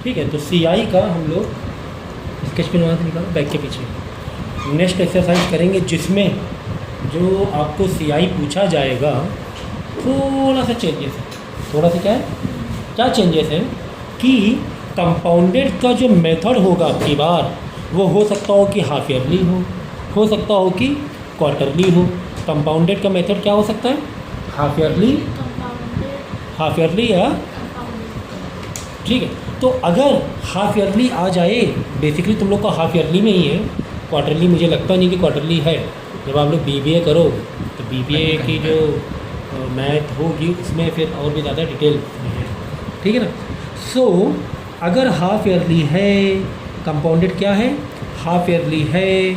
ठीक है, तो सी आई का हम लोग स्केच पेन वहाँ से निकालो बैक के पीछे। नेक्स्ट एक्सरसाइज करेंगे जिसमें जो आपको सी आई पूछा जाएगा थोड़ा सा चेंजेस है। थोड़ा सा क्या चेंजेस है कि कंपाउंडेड का जो मेथड होगा आपकी बार वो हो सकता हो कि हाफ ईयरली हो सकता हो कि क्वार्टरली हो। कंपाउंडेड का मेथड क्या हो सकता है? हाफ ईयरली या ठीक है। तो अगर हाफ ईयरली आ जाए, बेसिकली तुम लोग का हाफ ईयरली में ही है, क्वार्टरली मुझे लगता नहीं कि क्वार्टरली है। जब आप लोग बीबीए करो तो बीबीए की जो मैथ होगी उसमें फिर और भी ज़्यादा डिटेल है, ठीक है ना। सो अगर हाफ ईयरली है, कंपाउंडेड क्या है? हाफ ईयरली है,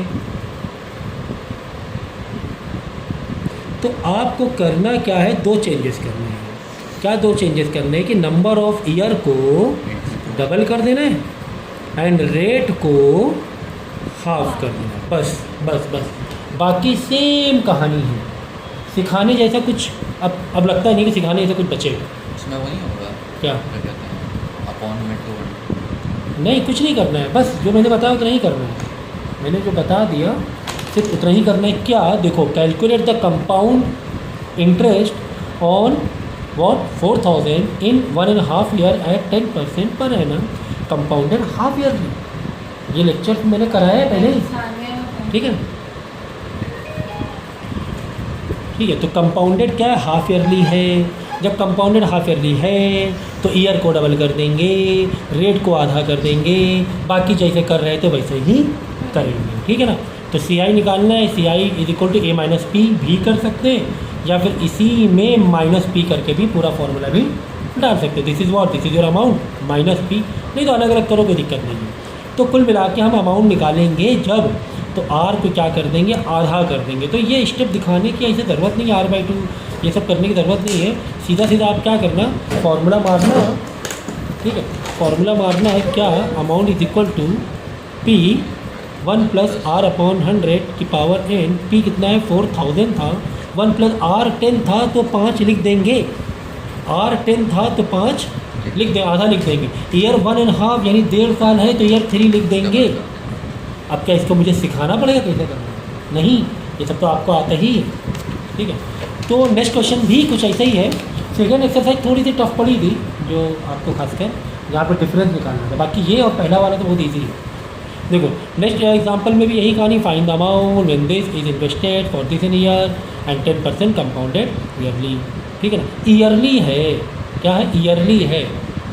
तो आपको करना क्या है? दो चेंजेस करने हैं। क्या दो चेंजेस करने हैं कि नंबर ऑफ ईयर को डबल कर देना है एंड रेट को हाफ कर देना है। बस बाकी सेम कहानी है। सिखाने जैसा कुछ अब लगता नहीं कि सिखाने जैसा कुछ बचेगा उसमें। वही होगा क्या कहते हैं अपॉन मेथड। नहीं, कुछ नहीं करना है, बस जो मैंने बताया उतना ही करना है। मैंने जो बता दिया सिर्फ उतना ही करना है। क्या देखो, calculate the compound interest on what 4000 in 1.5 year at 10% per annum compounded half yearly. ये लेक्चर मैंने कराया है पहले ही, ठीक है। ठीक है, तो कंपाउंडेड क्या है? हाफ ईयरली है। जब कंपाउंडेड हाफ ईयरली है तो ईयर को डबल कर देंगे, रेट को आधा कर देंगे, बाकी जैसे कर रहे थे वैसे ही करेंगे, ठीक है ना। तो सी आई निकालना है, C I is equal to A minus P भी कर सकते हैं, या फिर इसी में माइनस पी करके भी पूरा फॉर्मूला भी डाल सकते हैं। This is your amount minus P, नहीं तो अलग अलग करो, कोई दिक्कत नहीं है। तो कुल मिला के हम अमाउंट निकालेंगे जब, तो आर को क्या कर देंगे? आधा कर देंगे। तो ये स्टेप दिखाने की ऐसे ज़रूरत नहीं है, R/2 ये सब करने की ज़रूरत नहीं है। सीधा सीधा आप क्या करना, फार्मूला मारना, ठीक है। फार्मूला मारना है क्या? Amount is equal to P 1 + R/100 की पावर n। पी कितना है? 4000 था, 1 + R10 था तो 5 लिख देंगे, R10 था तो 5 लिख दें, आधा लिख देंगे। ईयर 1.5 यानी 1.5 साल है तो ईयर 3 लिख देंगे। अब क्या इसको मुझे सिखाना पड़ेगा कैसे करना? नहीं, ये सब तो आपको आता ही है, ठीक है। तो नेक्स्ट क्वेश्चन भी कुछ ऐसा ही है। सेकेंड एक्सरसाइज थोड़ी सी टफ पड़ी थी, जो आपको खासकर यहाँ पर डिफरेंस निकालना था। बाकी ये और पहला वाला तो बहुत ईजी है। देखो नेक्स्ट एग्जांपल में भी यही कहानी, find the amount when this is invested for this in year and 10% compounded yearly, ठीक है ना। ईयरली है, क्या है? ईयरली है,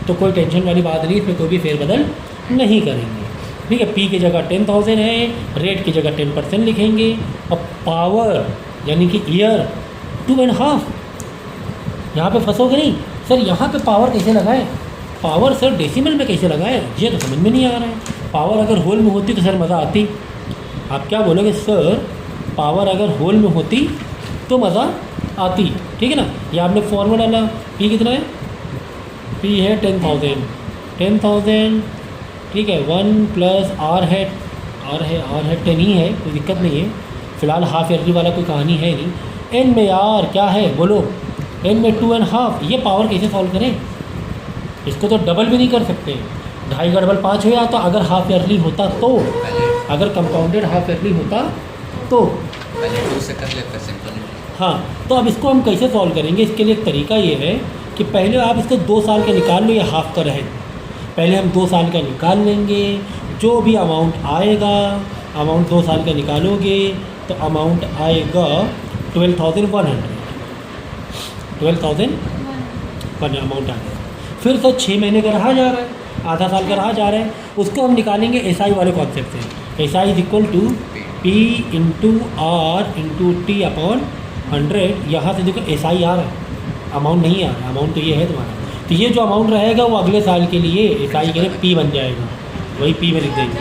तो कोई टेंशन वाली बात नहीं, इसमें कोई भी फेरबदल नहीं करेंगे, ठीक है। पी की जगह 10,000 है, रेट की जगह 10% लिखेंगे, और पावर यानी कि ईयर 2.5। यहाँ पे फंसोगे नहीं सर, यहाँ पे पावर कैसे लगाए? पावर सर डेसिमल में कैसे लगाए? ये तो समझ में नहीं आ रहा है। पावर अगर होल में होती तो सर मज़ा आती। आप क्या बोलोगे? सर पावर अगर होल में होती तो मज़ा आती, ठीक है ना। ये आपने फॉर्मूला डाला, पी कितना है? पी है 10,000, ठीक है। 1 + R है 10 ही है, कोई दिक्कत नहीं है। फ़िलहाल हाफ ईयरली वाला कोई कहानी है नहीं। एन में यार क्या है बोलो? एन में 2.5। ये पावर कैसे सॉल्व करें? इसको तो डबल भी नहीं कर सकते, 2.5 का डबल 5 हो जाता। अगर हाफ ईयरली होता तो, अगर कंपाउंडेड हाफ ईयरली होता तो पहले 2 से कर लेते सिंपल। हाँ, तो अब इसको हम कैसे सॉल्व करेंगे? इसके लिए एक तरीका ये है कि पहले आप इसको 2 साल का निकाल लो, या हाफ का रहे। पहले हम 2 साल का निकाल लेंगे, जो भी अमाउंट आएगा, अमाउंट 2 साल का निकालोगे तो अमाउंट आएगा 12,100 अमाउंट आएगा। फिर तो 6 महीने का रहा जा रहा है, आधा साल का रहा जा रहा है, उसको हम निकालेंगे एसआई वाले कॉन्सेप्ट से। SI is equal to P into R into T upon 100। यहाँ से देखो एसआई आ रहा है, अमाउंट नहीं आ रहा है, अमाउंट तो ये है तुम्हारा। तो ये जो अमाउंट रहेगा वो अगले साल के लिए एसआई के लिए पी बन जाएगा, वही पी में लिख देंगे।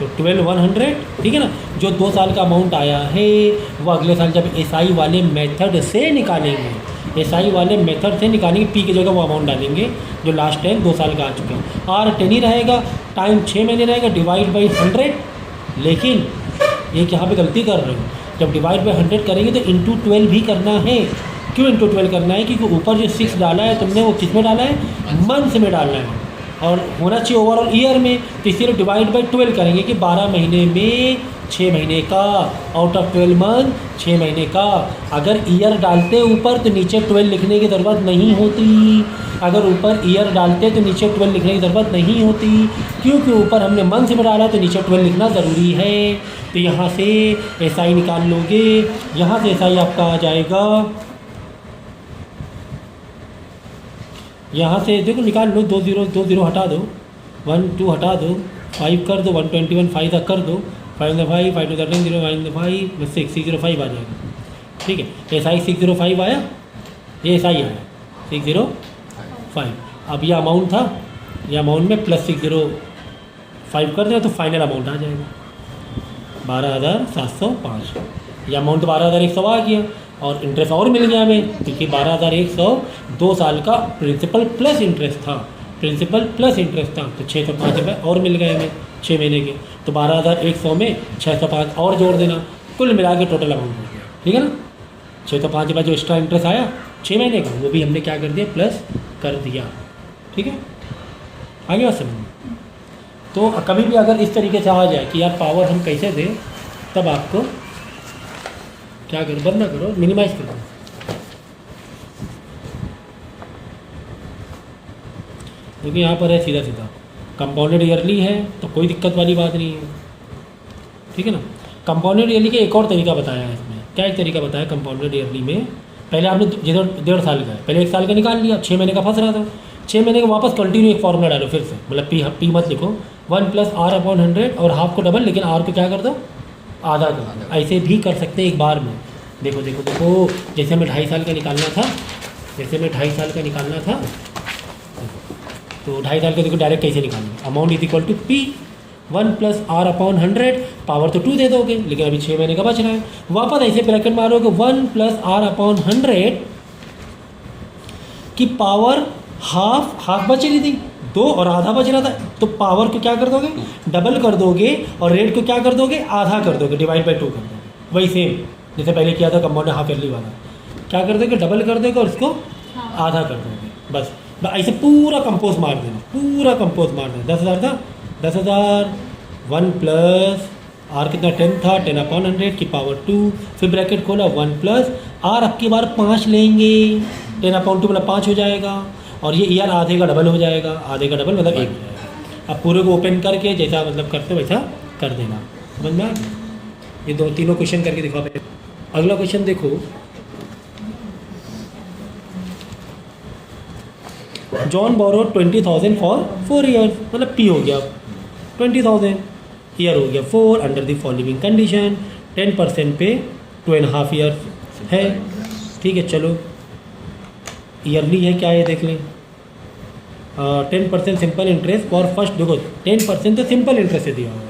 तो 12,100, ठीक है ना। जो 2 साल का अमाउंट आया है वो अगले साल जब एसआई वाले मेथड से निकालेंगे, एसआई वाले मेथड से निकालेंगे, पी की जगह वो अमाउंट डालेंगे जो लास्ट टाइम 2 साल का आ चुका है। आर 10 ही रहेगा, टाइम 6 महीने रहेगा, डिवाइड बाई 100। लेकिन एक यहाँ पे गलती कर रहे हो, जब डिवाइड बाई 100 करेंगे तो इंटू 12 भी करना है। क्यों इंटू 12 करना है? क्योंकि ऊपर जो 6 डाला है तुमने वो किस में डाला है? मंथ्स में डालना है। और होना चाहिए ओवरऑल ईयर में, तो इसीलिए डिवाइड बाई 12 करेंगे कि 12 महीने में 6 महीने का, आउट ऑफ 12 मंथ 6 महीने का। अगर ईयर डालते ऊपर तो नीचे 12 लिखने की ज़रूरत नहीं होती, अगर ऊपर ईयर डालते तो नीचे 12 लिखने की ज़रूरत नहीं होती, क्योंकि ऊपर हमने मंथ में डाला तो नीचे 12 लिखना ज़रूरी है। तो यहाँ से SI निकाल लोगे, यहाँ से SI आपका आ जाएगा, यहाँ से देखो निकाल लो, 2 0 हटा दो, 1 2 हटा दो, 5 कर दो, 121 5 तक कर दो, 5 5 5 2 13 0 5 5 6 605 आ जाएगा। ठीक है, SI 605 आया, ये SI आया 605। अब ये अमाउंट था, ये अमाउंट में प्लस 605 कर दें तो फाइनल अमाउंट आ जाएगा 12,705। ये अमाउंट तो 12,100 आ गया और इंटरेस्ट और मिल गया हमें, क्योंकि 12,100 2 साल का प्रिंसिपल प्लस इंटरेस्ट था, प्रिंसिपल प्लस इंटरेस्ट था, तो 605 रुपये और मिल गए हमें 6 महीने के। तो 12,100 में 605 और जोड़ देना, कुल मिला के टोटल अमाउंट हो गया। ठीक है ना, 605 रुपये जो एक्स्ट्रा इंटरेस्ट आया 6 महीने का, वो भी हमने क्या कर दिया, प्लस कर दिया। ठीक है, आगे बात समझ। तो कभी भी अगर इस तरीके से आ जाए कि यार पावर हम कैसे दें, तब आपको क्या करो, बंद ना करो, मिनिमाइज करो। क्योंकि यहाँ पर है सीधा सीधा कंपाउंडेड ईयरली है तो कोई दिक्कत वाली बात नहीं है। ठीक है ना, कंपाउंडेड ईयरली का एक और तरीका बताया है इसमें। क्या एक तरीका बताया कंपाउंडेड ईयरली में, पहले आपने जिधर 1.5 साल का है, पहले 1 साल का निकाल लिया, 6 महीने का फंस रहा था, 6 महीने का वापस कंटिन्यू एक फॉर्मूला डालो फिर से, मतलब पी मत लिखो, 1 + R/100 और हाफ को डबल, लेकिन R को क्या कर दो, आधा कर दो। ऐसे भी कर सकते हैं एक बार में। देखो देखो देखो, जैसे हमें 2.5 साल का निकालना था, जैसे हमें 2.5 साल का निकालना था, तो 2.5 साल का देखो डायरेक्ट कैसे निकालेंगे, amount is equal to P 1 + R/100, power तो 2 दे दोगे, लेकिन अभी 6 महीने का बच रहा है, वापस ऐसे ब्रैकेट मारोगे 1 + R/100 की पावर हाफ बच रही थी, 2 और आधा बच रहा था, तो पावर को क्या कर दोगे, डबल कर दोगे, और रेट को क्या कर दोगे, आधा कर दोगे, डिवाइड बाई 2 कर दोगे। वही सेम जैसे पहले किया था कंपाउंड हाफ ईयरली वाला, क्या कर दोगे, डबल कर दोगे और इसको आधा कर दोगे। बस ऐसे पूरा कंपोज मार देना, पूरा कंपोज मार देना। 10,000 था, 10,000 1 + R कितना 10 था, 10/100 की पावर 2, फिर ब्रैकेट खोला 1 + R, अब की बार 5 लेंगे, 10/2 मतलब 5 हो जाएगा, और ये ईयर आधे का डबल हो जाएगा, आधे का डबल मतलब 1 हो जाएगा। अब पूरे को ओपन करके जैसा मतलब करते हो वैसा कर देना। समझ में आ गया? ये 2-3 क्वेश्चन करके दिखा पहले। अगला क्वेश्चन देखो, जॉन बोरो 20,000 फॉर 4 ईयर्स, मतलब P हो गया 20,000, ईयर हो गया 4, अंडर द फॉलोइंग कंडीशन 10% पे 2.5 ईयर्स है। ठीक है, चलो ईयरली है, क्या है देख लें। 10% सिंपल इंटरेस्ट फॉर फर्स्ट, देखो 10% तो सिंपल इंटरेस्ट से दिया होगा,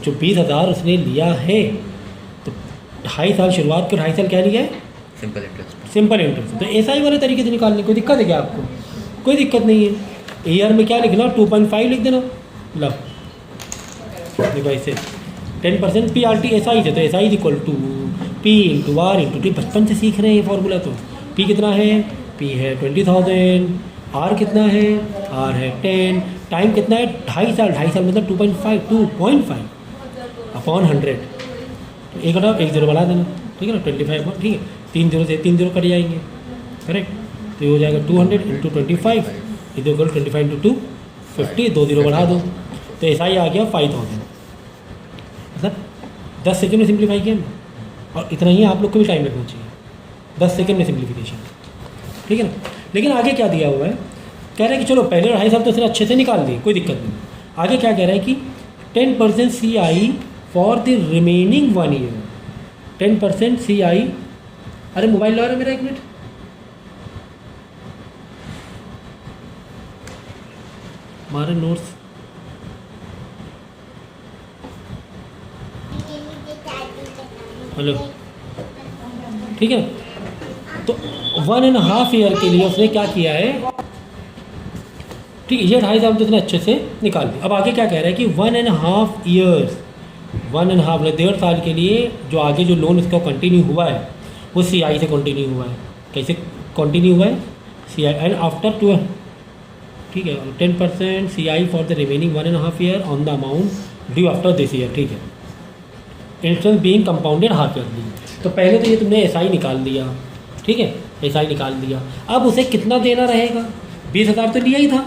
जो 20,000 उसने लिया है, तो 2.5 साल शुरुआत के 2.5 साल क्या लिया है, सिंपल इंटरेस्ट, सिंपल इंटरेस्ट। तो SI वाले तरीके से निकालने कोई दिक्कत है क्या आपको, कोई दिक्कत नहीं है। ईयर में क्या लिखना, 2.5 लिख देना। लो देखो ऐसे 10% PRT SI से, तो SI is equal to P × R × T, बचपन से सीख रहे हैं ये फॉर्मूला। तो P कितना है, P है 20,000, R कितना है, R है 10, टाइम कितना है 2.5 साल, 2.5 साल मतलब 2.5 अपॉन 100, तो 1 घटाओ 1 0 बढ़ा देना। ठीक है ना, 25, ठीक है, 3 0 से 3 0 कट जाएंगे, करेक्ट। तो ये हो जाएगा 200 × 25 इज इक्वल 25 × 2 50, 2 0 बढ़ा दो, तो SI आ गया 5,000। मतलब 10 सेकंड में सिंप्लीफाई किया ना, और इतना ही आप लोग को भी टाइम लगना चाहिए, 10 सेकंड में सिंप्लीफिकेशन। ठीक है ना, लेकिन आगे क्या दिया हुआ है, कह रहा है कि चलो पहले 2.5 साल तो इसने अच्छे से निकाल दिए, कोई दिक्कत नहीं। आगे क्या कह रहा है कि 10% CI for the remaining 1 year, 10% CI। अरे मोबाइल ला रहा है मेरा, 1 मिनट, हमारे नोट्स हेलो, ठीक है। तो 1.5 ईयर के लिए उसने क्या किया है, ठीक है, ये 2.5 साल तो उसने अच्छे से निकाल दिया। अब आगे क्या कह रहा है कि 1.5 ईयर्स, 1.5 मतलब 1.5 साल के लिए जो आगे जो लोन इसका कंटिन्यू हुआ है वो CI से कंटिन्यू हुआ है। कैसे कंटिन्यू हुआ है, CI, एंड आफ्टर ठीक है, 10% CI for the remaining 1.5 year on the amount due after this year, ठीक है। Interest being compounded half yearly, तो पहले तो ये तुमने SI निकाल दिया, ठीक है, SI निकाल दिया। अब उसे कितना देना रहेगा? 20,000 तो लिया ही था,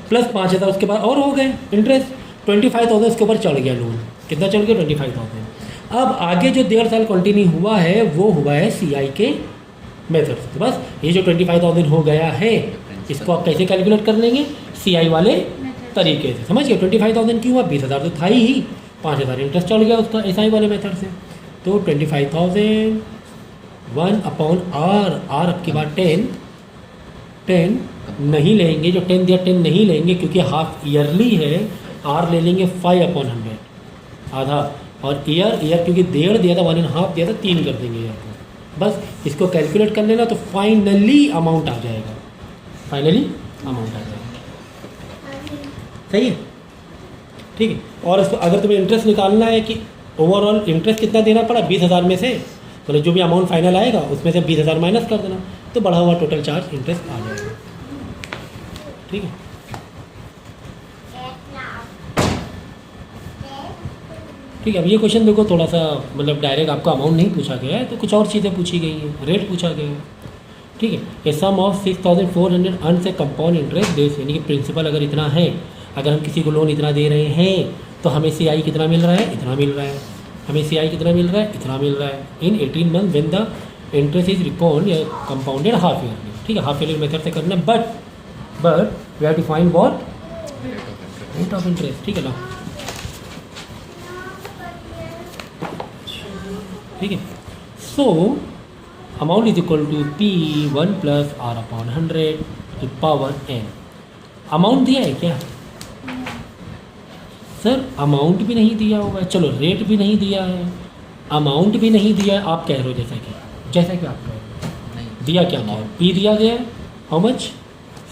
प्लस 5,000 उसके बाद और हो गए इंटरेस्ट, 25,000 उसके ऊपर चढ़ गया लोन। कितना चढ़ गया? 25,000। अब आगे जो 1.5 साल कंटिन्यू हुआ है वो हुआ है CI के मेथड से। तो बस ये जो 25,000 हो गया है इसको आप कैसे कैलकुलेट कर लेंगे? CI वाले तरीके से, समझ गए? 25,000 क्यों हुआ? 20,000 तो था ही, 5,000 इंटरेस्ट चढ़ गया उसका SI वाले मेथड से। तो 25,000 1/r, आर अब की बार 10 नहीं लेंगे, जो 10 दिया 10 नहीं लेंगे क्योंकि हाफ ईयरली है। R ले लेंगे 5/100, आधा, और ईयर क्योंकि 1.5 दिया था, 1.5 दिया था, 3 कर देंगे ईयर को। बस इसको कैलकुलेट कर लेना तो फाइनली अमाउंट आ जाएगा, फाइनली अमाउंट आ जाएगा। सही है, ठीक है। और इसको अगर तुम्हें इंटरेस्ट निकालना है कि ओवरऑल इंटरेस्ट कितना देना पड़ा 20,000 में से, मतलब जो भी अमाउंट फाइनल आएगा उसमें से 20,000 माइनस कर देना, तो बढ़ा हुआ टोटल चार्ज इंटरेस्ट आ जाएगा, ठीक है। ठीक है, अब ये क्वेश्चन देखो थोड़ा सा मतलब डायरेक्ट आपको अमाउंट नहीं पूछा गया है, तो कुछ और चीज़ें पूछी गई हैं, रेट पूछा गया है, ठीक है। ए सम ऑफ 6,400 अर्न से कंपाउंड इंटरेस्ट बेस, यानी कि प्रिंसिपल अगर इतना है, अगर हम किसी को लोन इतना दे रहे हैं तो हमें CI कितना मिल रहा है? इतना मिल रहा है। हमें CI कितना मिल रहा है? इतना मिल रहा है। In 18 month when the interest is record या कंपाउंडेड हाफ ईयरली, ठीक है, हाफ ईयरली मेथड से करना। But we have to find what? Rate of interest, ठीक है ना, ठीक है। So amount is equal to P1 + R/100 power n। Amount दिया है क्या? सर अमाउंट भी नहीं दिया हुआ है, चलो रेट भी नहीं दिया है, अमाउंट भी नहीं दिया है, आप कह रहे हो जैसा कि आप कह रहे हो। नहीं दिया क्या? अमाउंट P दिया गया है, हाउ मच?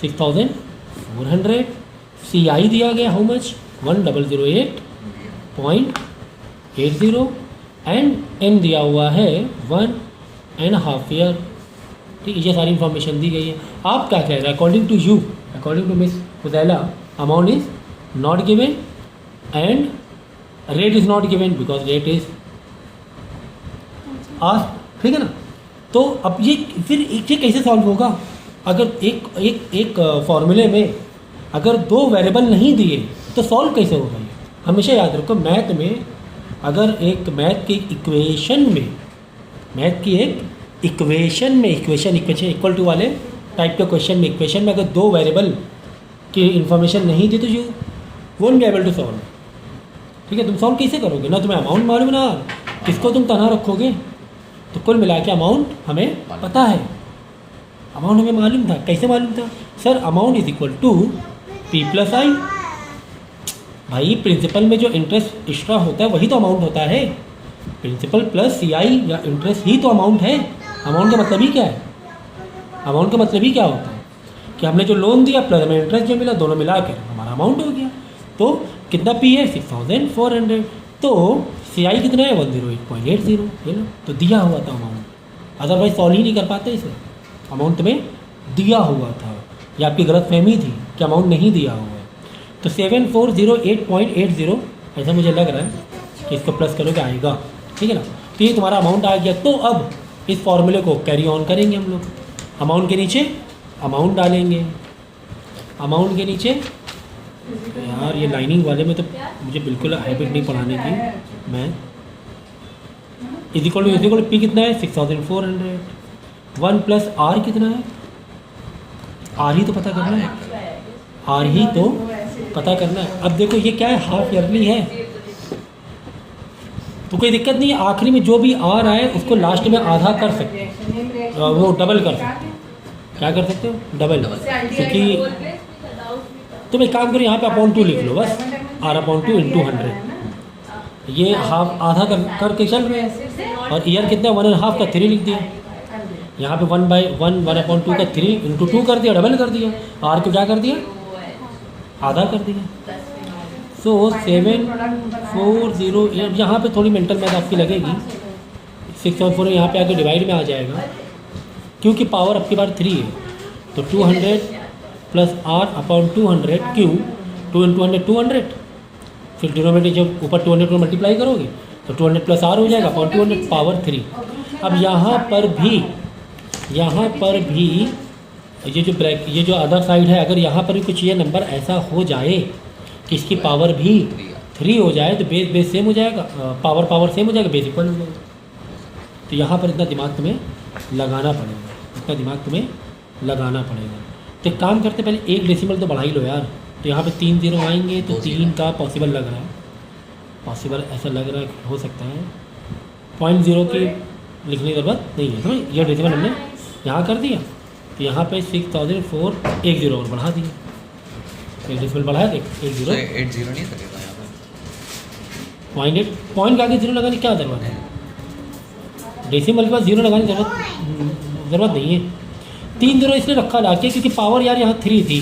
6,400। CI दिया गया हाउ मच? 1008.80 एंड n दिया हुआ है 1.5 ईयर, ठीक है। ये सारी इन्फॉर्मेशन दी गई है। आप क्या कह रहे हैं? According to you, according to miss Fuzaila, amount is not given and rate is not given because rate is asked, ठीक है ना। तो अब ये फिर ये कैसे सॉल्व होगा? अगर एक फॉर्मूले में अगर 2 वेरिएबल नहीं दिए तो सॉल्व कैसे होगा? ये हमेशा याद रखो, मैथ में अगर एक मैथ की इक्वेशन में इक्वेशन इक्वल टू वाले टाइप के क्वेश्चन में, इक्वेशन में अगर 2 वेरिएबल की इन्फॉर्मेशन नहीं दी तो you won't be able to solve, ठीक है। तुम सॉल्व कैसे करोगे? ना तुम्हें अमाउंट मालूम, ना किसको तुम तनहा रखोगे। तो कुल मिला के अमाउंट हमें पता है, अमाउंट हमें मालूम था। कैसे मालूम था? Sir amount is equal to P + I। भाई प्रिंसिपल में जो इंटरेस्ट एक्स्ट्रा होता है वही तो अमाउंट होता है। प्रिंसिपल प्लस CI या इंटरेस्ट ही तो अमाउंट है। अमाउंट का मतलब ही क्या है? अमाउंट का मतलब ही क्या होता है कि हमने जो लोन दिया प्लस हमें इंटरेस्ट जो मिला, दोनों मिला कर हमारा अमाउंट हो गया। तो कितना P है? 6,400। तो CI कितना है? 108.80, है ना। तो दिया हुआ था अमाउंट, अदरवाइज सॉल्व ही नहीं कर पाते इसे। अमाउंट में दिया हुआ था, या आपकी गलत फहमी थी कि अमाउंट नहीं दिया हुआ है। तो 7,408.80 ऐसा मुझे लग रहा है कि इसको प्लस करोगे आएगा, ठीक है ना। तो ये तुम्हारा अमाउंट आ गया। तो अब इस फॉर्मूले को कैरी ऑन करेंगे हम लोग। अमाउंट के नीचे अमाउंट डालेंगे, अमाउंट के नीचे यार ये लाइनिंग वाले में तो मुझे बिल्कुल हैबिट नहीं पढ़ाने की। मैं इज इक्वल टू P कितना है? 6,400। 1 + R कितना है? R ही तो पता करना है, R ही तो पता करना है। अब देखो ये क्या है? हाफ ईयरली है तो कोई दिक्कत नहीं है। आखिरी में जो भी R आए उसको लास्ट में आधा कर सकते हैं, वो डबल कर सकते हैं। क्या कर सकते हो? डबल। क्योंकि तुम एक काम करो, यहाँ पे (2) लिख लो बस, R/2 × 100। ये हाफ आधा करके चल रहे हैं। और ईयर कितना? 1.5 का 3 लिख दिया। यहाँ पे 1/2 का 3 × 2 कर दिया, डबल कर दिया। R को क्या कर दिया? आधा कर दिया। सो 7,408, यहाँ पे थोड़ी मेंटल मैथ आपकी लगेगी। 6,400 यहाँ पे आके डिवाइड में आ जाएगा क्योंकि पावर अब की बार 3 है। तो 200 प्लस आर अपॉन 200 क्यू, 2 इंटू 100 200, फिर डिनोमिनेटर जब ऊपर 200 को मल्टीप्लाई करोगे तो 200 प्लस आर हो जाएगा अपॉन 200 पावर 3। अब यहाँ पर भी ये जो अदर साइड है, अगर यहाँ पर भी कुछ ये नंबर ऐसा हो जाए कि इसकी पावर भी 3 हो जाए तो बेस सेम हो जाएगा, पावर सेम हो जाएगा, बेस इक्वल हो जाएगा। तो यहाँ पर इतना दिमाग तुम्हें लगाना पड़ेगा, तो एक काम करते पहले एक डेसिमल तो बढ़ा ही लो यार। तो यहाँ पे 3 0 आएंगे तो 3 का पॉसिबल लग रहा है, ऐसा लग रहा है हो सकता है। 0.0 की लिखने की ज़रूरत नहीं है, समझ। ये डेसिमल हमने यहाँ कर दिया तो यहाँ पे 6004 1 0 और बढ़ा दिया, एक डेसिमल बढ़ाया, 1 0 तो 80 नहीं लगेगा यहाँ पे। पॉइंट के आगे 0 लगाने की क्या ज़रूरत है? डेसिमल के बाद 0 लगाने की ज़रूरत नहीं है। 3 0 इसलिए रखा ला के क्योंकि पावर यार यहाँ 3 थी,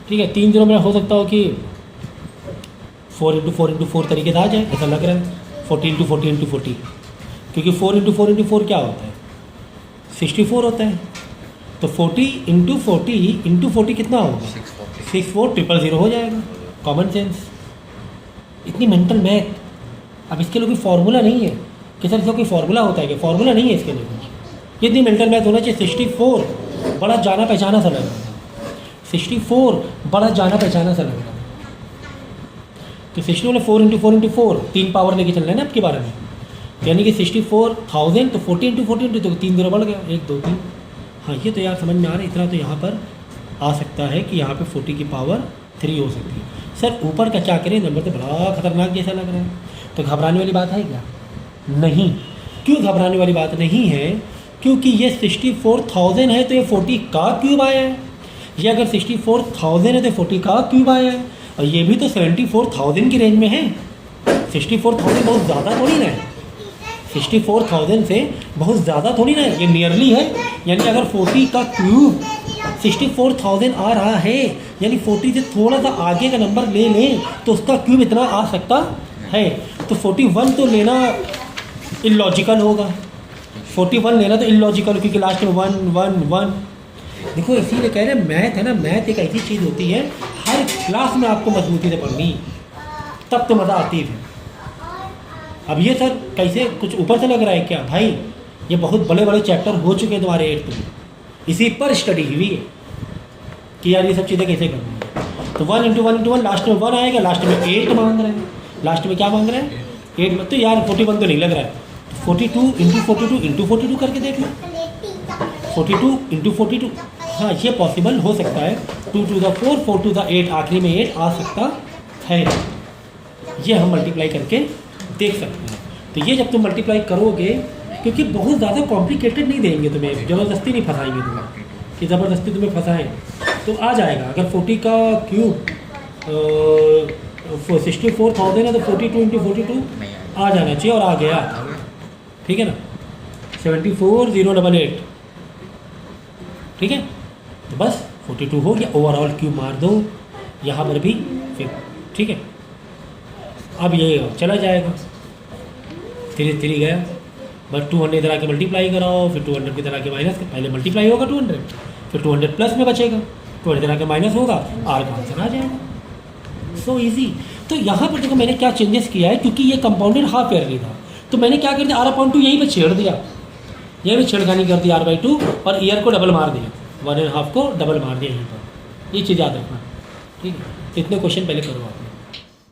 ठीक है। 3 0 मेरा हो सकता हो कि 4 इंटू 4 तरीके से आ जाए, ऐसा लग रहा है। 40 इंटू 40 क्योंकि 4 इंटू 4 क्या होता है? 64 होता है। तो 40 इंटू 40 कितना होगा? 64000 हो जाएगा। कॉमन सेंस, इतनी मेंटल मैथ। अब इसके लिए कोई फार्मूला नहीं है कि सर इसका कोई फार्मूला होता है कि फार्मूला नहीं है इसके लिए कुछ। ये इतनी मेंटल मैथ होना चाहिए। 64 बड़ा जाना पहचाना सा लग रहा है, 64 बड़ा जाना पहचाना सा लग रहा है। तो 64 4 इंटू 4 3 पावर लेके चल रहे हैं ना आपके बारे में, यानी कि 64,000 तो 40 इंटू 40 तो 3 0 बढ़ गया, 1 2 3। हाँ ये तो यार समझ में आ रहा है। इतना तो यहाँ पर आ सकता है कि यहाँ पे 40 की पावर 3 हो सकती है। सर ऊपर का क्या करें, नंबर तो बड़ा खतरनाक जैसा लग रहा है। तो घबराने वाली बात है क्या? नहीं। क्यों घबराने वाली बात नहीं है? क्योंकि ये 64,000 है तो ये 40 का क्यूब आया है। ये अगर 64,000 है तो 40 का क्यूब आया है, और ये भी तो 74,000 की रेंज में है। 64,000 बहुत ज़्यादा थोड़ी ना है, 64,000 से बहुत ज़्यादा थोड़ी ना है, ये नियरली है। यानी अगर 40 का क्यूब 64,000 आ रहा है, यानी 40 से थोड़ा सा आगे का नंबर ले लें तो उसका क्यूब इतना आ सकता है। तो 41 तो लेना इलॉजिकल होगा, 41 लेना तो इलॉजिकल, क्योंकि लास्ट में 1 1 1। देखो इसीलिए कह रहे हैं मैथ है ना, मैथ एक ऐसी चीज़ होती है हर क्लास में आपको मजबूती से पढ़नी, तब तो मज़ा आती है। अब ये सर कैसे कुछ ऊपर से लग रहा है क्या भाई? ये बहुत बड़े बड़े चैप्टर हो चुके हैं तुम्हारे 8th में, इसी पर स्टडी हुई है कि यार ये सब चीज़ें कैसे करनी है। तो 1 इंटू 1 लास्ट में 1 आएगा, लास्ट में 8 मांग रहे हैं, लास्ट में क्या मांग रहे हैं? 8 में। तो यार 41 तो नहीं लग रहा है, 42 इंटू 42 करके देख लो, 42 इंटू 42। हाँ ये पॉसिबल हो सकता है। 2 to the 4 4 to the 8, आखिरी में 8 आ सकता है। ये हम मल्टीप्लाई करके देख सकते हैं। तो ये जब तुम मल्टीप्लाई करोगे, क्योंकि बहुत ज़्यादा कॉम्प्लिकेटेड नहीं देंगे तुम्हें, ज़बरदस्ती नहीं फंसाएंगे तुम्हें कि ज़बरदस्ती तुम्हें फंसाएं, तो आ जाएगा। अगर 40 का क्यूब 64,000 है तो 42 इंटू 42 आ जाना चाहिए, और आ गया, ठीक है ना। 74,088, ठीक है। तो बस 42 हो गया, ओवरऑल क्यूब मार दो यहाँ पर भी फिर, ठीक है। अब ये चला जाएगा, 3 गया, बस 200 इधर आके मल्टीप्लाई कराओ, फिर 200 की तरह के माइनस, पहले मल्टीप्लाई होगा 200, फिर 200 प्लस में बचेगा, 200 इधर आके माइनस होगा, आर का आंसर आ जाएगा। So easy. तो यहाँ पर देखो मैंने क्या चेंजेस किया है, क्योंकि ये कंपाउंडेड हाफ ईयरली था, तो मैंने क्या कर दिया, R/2 यहीं पर छेड़ दिया, यहीं पर छेड़खानी कर दी R/2, और ईयर को डबल मार दिया, 1.5 को डबल मार दिया यहीं पर। ये चीज़ याद रखना, ठीक है। इतने क्वेश्चन पहले करो आपने।